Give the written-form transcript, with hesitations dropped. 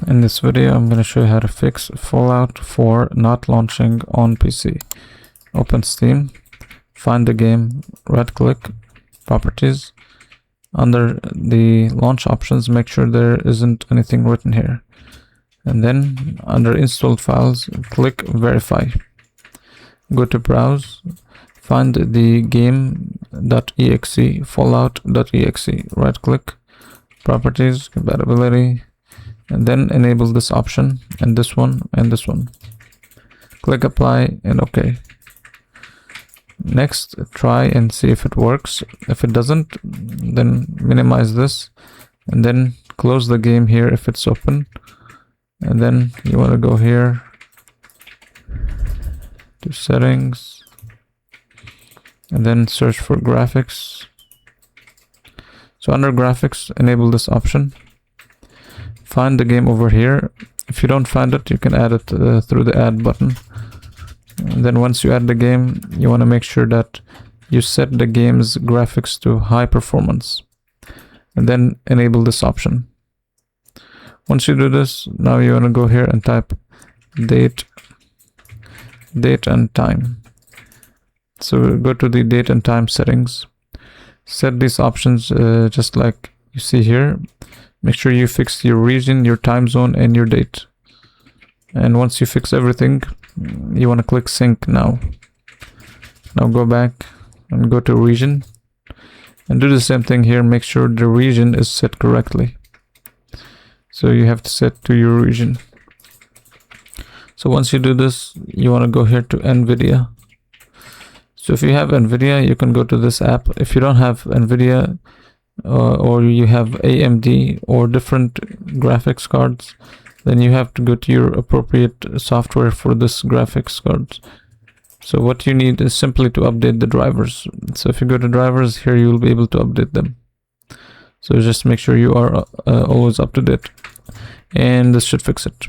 In this video, I'm going to show you how to fix Fallout 4 not launching on PC. Open Steam, find the game, right click, Properties. Under the launch options, make sure there isn't anything written here. And then under installed files, click Verify. Go to Browse, find the game.exe, fallout.exe, right click, Properties, Compatibility, and then enable this option and this one and this one. Click Apply and OK. Next, try and see if it works. If it doesn't, then minimize this and then close the game here if it's open. And then you want to go here to Settings and then search for Graphics. So under Graphics, enable this option. Find the game over here. If you don't find it, you can add it through the add button. And then once you add the game, you want to make sure that you set the game's graphics to high performance and then enable this option. Once you do this, now you want to go here and type date and time. So go to the date and time settings, set these options just like you see here. Make sure you fix your region, your time zone, and your date. And once you fix everything, you want to click sync now. Now go back and go to region and do the same thing here. Make sure the region is set correctly. So you have to set to your region. So once you do this, you want to go here to NVIDIA. So if you have NVIDIA, you can go to this app. If you don't have NVIDIA, or you have AMD or different graphics cards, then you have to go to your appropriate software for this graphics cards. So what you need is simply to update the drivers. So if you go to drivers here, you will be able to update them. So just make sure you are always up to date, and this should fix it.